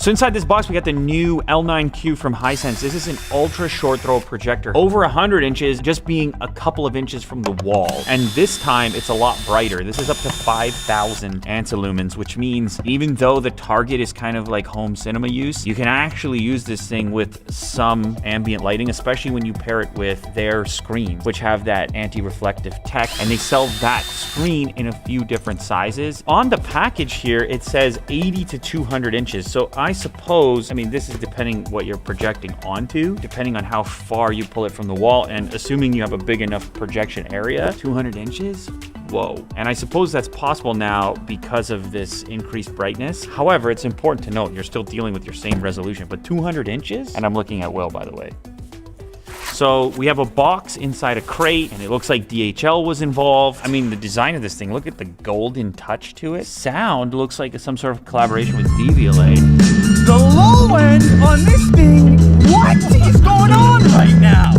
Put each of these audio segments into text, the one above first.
So inside this box, we got the new L9Q from Hisense. This is an ultra short throw projector, over 100 inches, just being a couple of inches from the wall. And this time it's a lot brighter. This is up to 5,000 antilumens, which means even though the target is kind of like home cinema use, you can actually use this thing with some ambient lighting, especially when you pair it with their screens, which have that anti-reflective tech, and they sell that screen in a few different sizes. On the package here, it says 80 to 200 inches. So I suppose, I mean, this is depending what you're projecting onto, depending on how far you pull it from the wall, and assuming you have a big enough projection area. 200 inches? Whoa. And I suppose that's possible now because of this increased brightness. However, it's important to note you're still dealing with your same resolution, but 200 inches? And I'm looking at Will, by the way. So we have a box inside a crate, and it looks like DHL was involved. I mean, the design of this thing, look at the golden touch to it. Sound looks like some sort of collaboration with DVLA. The low end on this thing, what is going on right now?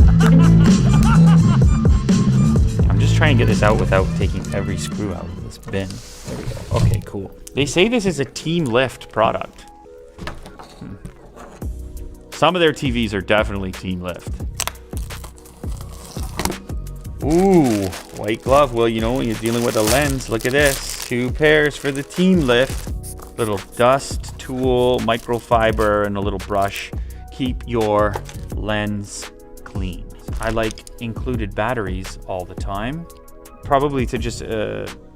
I'm just trying to get this out without taking every screw out of this bin. There we go. Okay, cool. They say this is a Team Lift product. Some of their TVs are definitely Team Lift. Ooh, white glove. Well, you know, when you're dealing with a lens, look at this. 2 pairs for the Team Lift. Little dust tool, microfiber, and a little brush. Keep your lens clean. I like included batteries all the time. Probably to just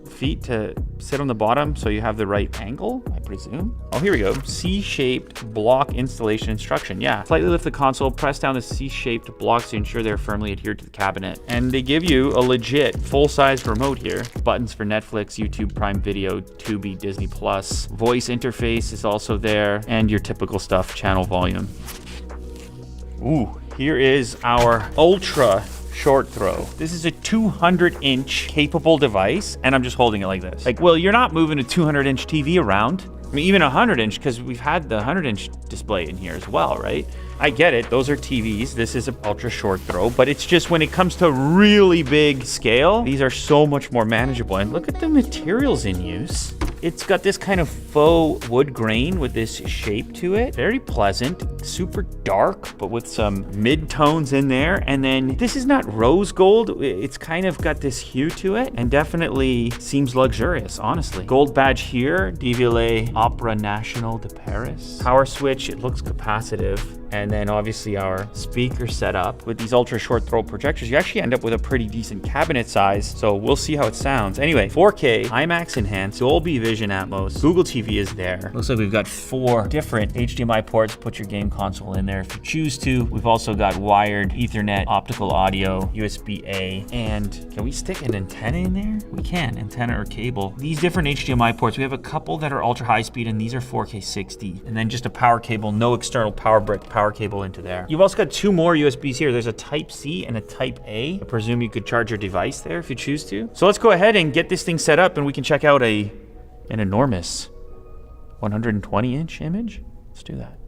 feet to sit on the bottom so you have the right angle, I presume. Oh, here we go. C-shaped block installation instruction. Yeah. Slightly lift the console, press down the C-shaped blocks to ensure they're firmly adhered to the cabinet. And they give you a legit full-size remote here. Buttons for Netflix, YouTube, Prime Video, Tubi, Disney+. Voice interface is also there. And your typical stuff, channel volume. Ooh, here is our ultra short throw. This is a 200-inch capable device, and I'm just holding it like this. Like, well, you're not moving a 200-inch TV around. I mean, even a 100-inch, because we've had the 100-inch display in here as well, right? I get it. Those are TVs. This is an ultra short throw, but it's just when it comes to really big scale, these are so much more manageable. And look at the materials in use. It's got this kind of faux wood grain with this shape to it. Very pleasant, super dark, but with some mid-tones in there. And then this is not rose gold. It's kind of got this hue to it and definitely seems luxurious, honestly. Gold badge here, DVLA Opera National de Paris. Power switch, it looks capacitive. And then obviously our speaker setup. With these ultra short throw projectors, you actually end up with a pretty decent cabinet size. So we'll see how it sounds. Anyway, 4K, IMAX enhanced, Dolby Vision Atmos, Google TV is there. Looks like we've got 4 different HDMI ports. Put your game console in there if you choose to. We've also got wired Ethernet, optical audio, USB-A, and can we stick an antenna in there? We can, antenna or cable. These different HDMI ports, we have a couple that are ultra high speed, and these are 4K 60. And then just a power cable, no external power brick, power cable into there. You've also got 2 more USBs here. There's a Type C and a Type A. I presume you could charge your device there if you choose to. So let's go ahead and get this thing set up, and we can check out an enormous 120-inch image. Let's do that.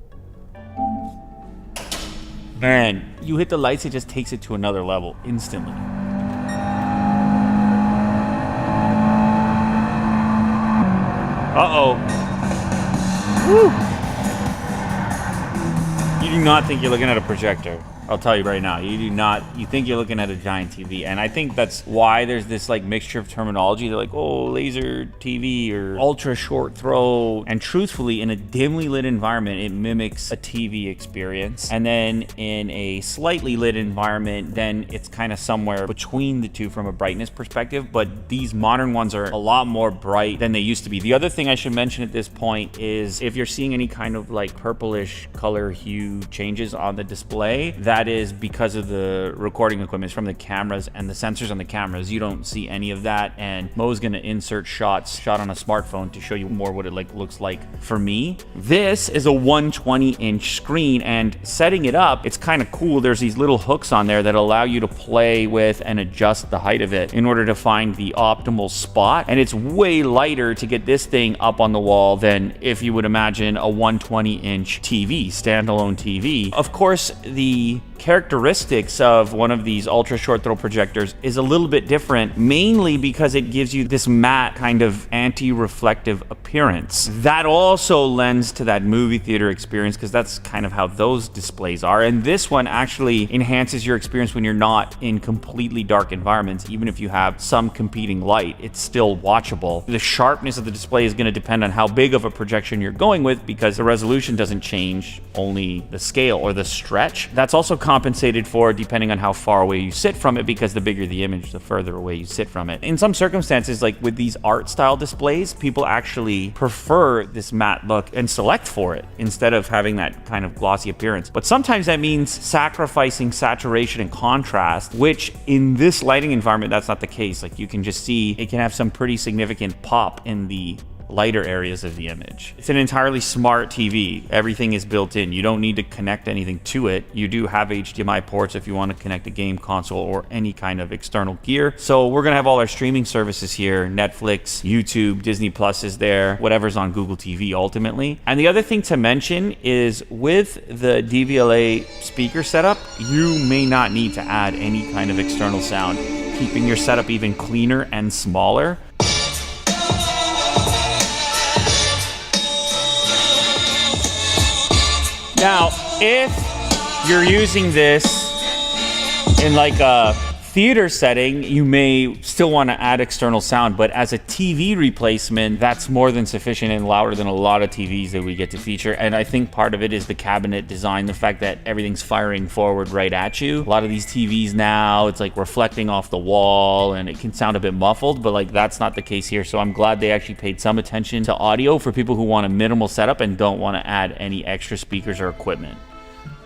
Man, you hit the lights, it just takes it to another level instantly. Uh-oh. Woo! You do not think you're looking at a projector. I'll tell you right now, you do not, you think you're looking at a giant TV. And I think that's why there's this like mixture of terminology. They're like, oh, laser TV or ultra short throw. And truthfully, in a dimly lit environment, it mimics a TV experience. And then in a slightly lit environment, then it's kind of somewhere between the two from a brightness perspective. But these modern ones are a lot more bright than they used to be. The other thing I should mention at this point is if you're seeing any kind of like purplish color hue changes on the display, that is because of the recording equipment from the cameras and the sensors on the cameras. You don't see any of that, and Mo's gonna insert shots shot on a smartphone to show you more what it looks like for me. This is a 120-inch screen, and setting it up, it's kind of cool. There's these little hooks on there that allow you to play with and adjust the height of it in order to find the optimal spot, and it's way lighter to get this thing up on the wall than if you would imagine a 120-inch TV, standalone TV. Of course, the characteristics of one of these ultra short throw projectors is a little bit different, mainly because it gives you this matte kind of anti-reflective appearance. That also lends to that movie theater experience, because that's kind of how those displays are. And this one actually enhances your experience when you're not in completely dark environments. Even if you have some competing light, it's still watchable. The sharpness of the display is going to depend on how big of a projection you're going with, because the resolution doesn't change, only the scale or the stretch. That's also compensated for depending on how far away you sit from it, because the bigger the image, the further away you sit from it. In some circumstances, like with these art style displays, people actually prefer this matte look and select for it instead of having that kind of glossy appearance. But sometimes that means sacrificing saturation and contrast, which in this lighting environment, that's not the case. Like, you can just see it can have some pretty significant pop in the lighter areas of the image. It's an entirely smart TV. Everything is built in. You don't need to connect anything to it. You do have HDMI ports if you want to connect a game console or any kind of external gear. So we're going to have all our streaming services here. Netflix, YouTube, Disney Plus is there, whatever's on Google TV ultimately. And the other thing to mention is with the DVLA speaker setup, you may not need to add any kind of external sound, keeping your setup even cleaner and smaller. Now, if you're using this in like a theater setting, you may still want to add external sound, but as a TV replacement, that's more than sufficient and louder than a lot of TVs that we get to feature. And I think part of it is the cabinet design, the fact that everything's firing forward right at you. A lot of these TVs now, it's like reflecting off the wall and it can sound a bit muffled, but like that's not the case here. So I'm glad they actually paid some attention to audio for people who want a minimal setup and don't want to add any extra speakers or equipment.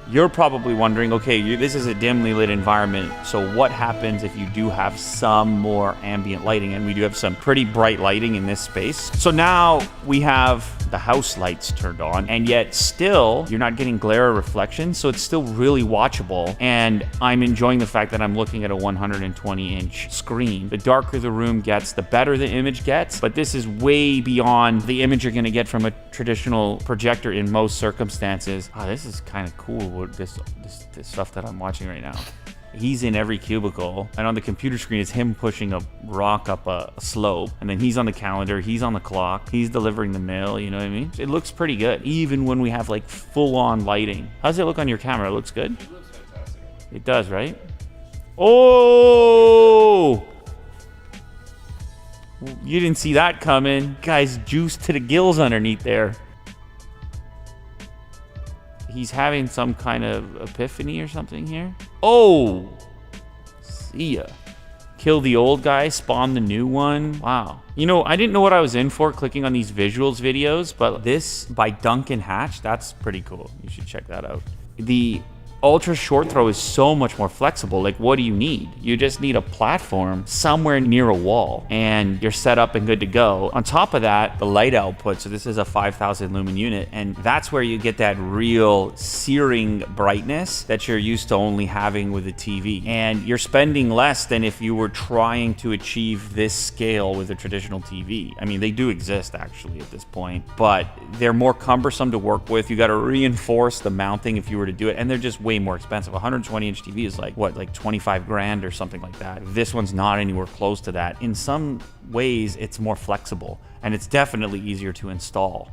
You're probably wondering, okay, this is a dimly lit environment, so what happens if you do have some more ambient lighting? And we do have some pretty bright lighting in this space. So now we have the house lights turned on, and yet still you're not getting glare or reflection, so it's still really watchable. And I'm enjoying the fact that I'm looking at a 120-inch screen. The darker the room gets, the better the image gets, but this is way beyond the image you're gonna get from a traditional projector in most circumstances. Oh, this is kind of cool. This stuff that I'm watching right now. He's in every cubicle, and on the computer screen is him pushing a rock up a slope, and then he's on the calendar, he's on the clock, he's delivering the mail, you know what I mean? It looks pretty good, even when we have like full-on lighting. How does it look on your camera? It looks good? It looks fantastic. It does, right? Oh! You didn't see that coming. Guy's juiced to the gills underneath there. He's having some kind of epiphany or something here. Oh! See ya. Kill the old guy, spawn the new one. Wow. You know, I didn't know what I was in for clicking on these visuals videos, but this by Duncan Hatch, that's pretty cool. You should check that out. The ultra short throw is so much more flexible. Like, what do you need? You just need a platform somewhere near a wall and you're set up and good to go. On top of that, the light output, so this is a 5,000 lumen unit, and that's where you get that real searing brightness that you're used to only having with a TV. And you're spending less than if you were trying to achieve this scale with a traditional TV. I mean, they do exist actually at this point, but they're more cumbersome to work with. You got to reinforce the mounting if you were to do it, and they're just way more expensive. A 120-inch TV is like, what, like 25 grand or something like that. This one's not anywhere close to that. In some ways, it's more flexible, and it's definitely easier to install.